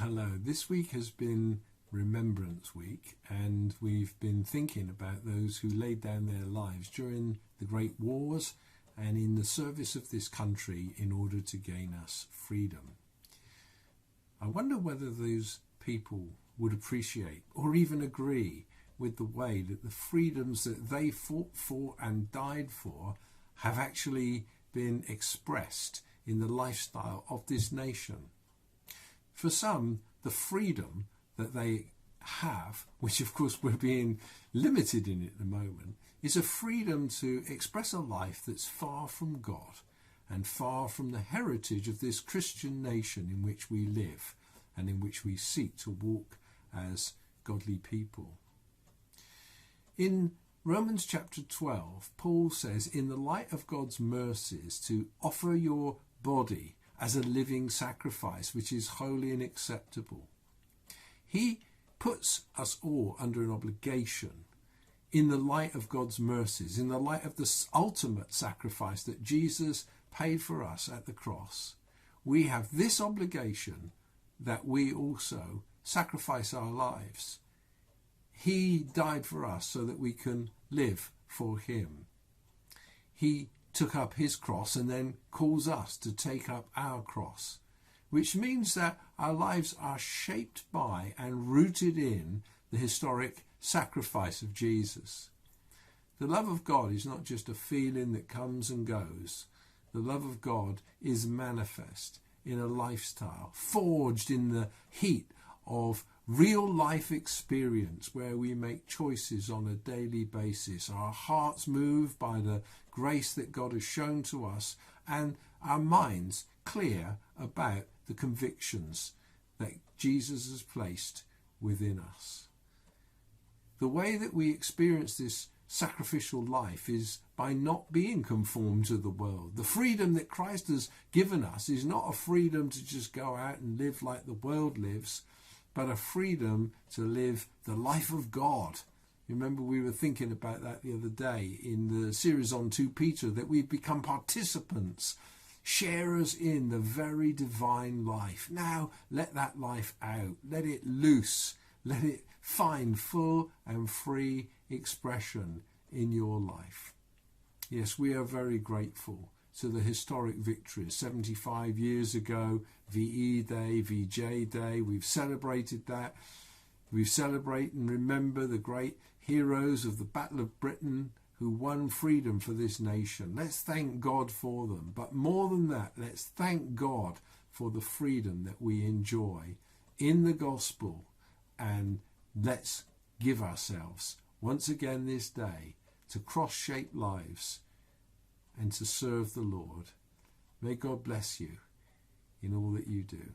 Hello. This week has been Remembrance Week, and we've been thinking about those who laid down their lives during the Great Wars and in the service of this country in order to gain us freedom. I wonder whether those people would appreciate or even agree with the way that the freedoms that they fought for and died for have actually been expressed in the lifestyle of this nation. For some, the freedom that they have, which of course we're being limited in at the moment, is a freedom to express a life that's far from God and far from the heritage of this Christian nation in which we live and in which we seek to walk as godly people. In Romans chapter 12, Paul says, in the light of God's mercies, to offer your body as a living sacrifice, which is holy and acceptable. He puts us all under an obligation in the light of God's mercies, in the light of the ultimate sacrifice that Jesus paid for us at the cross. We have this obligation that we also sacrifice our lives. He died for us so that we can live for him. He took up his cross and then calls us to take up our cross, which means that our lives are shaped by and rooted in the historic sacrifice of Jesus. The love of God is not just a feeling that comes and goes. The love of God is manifest in a lifestyle, forged in the heat of real life experience where we make choices on a daily basis. Our hearts moved by the grace that God has shown to us, and our minds clear about the convictions that Jesus has placed within us. The way that we experience this sacrificial life is by not being conformed to the world. The freedom that Christ has given us is not a freedom to just go out and live like the world lives, but a freedom to live the life of God. Remember, we were thinking about that the other day in the series on 2 Peter, that we've become participants, sharers in the very divine life. Now let that life out, let it loose, let it find full and free expression in your life. Yes, we are very grateful to the historic victories 75 years ago, VE Day, VJ Day. We've celebrated that. We celebrate and remember the great heroes of the Battle of Britain who won freedom for this nation. Let's thank God for them. But more than that, let's thank God for the freedom that we enjoy in the gospel. And let's give ourselves once again this day to cross-shaped lives and to serve the Lord. May God bless you in all that you do.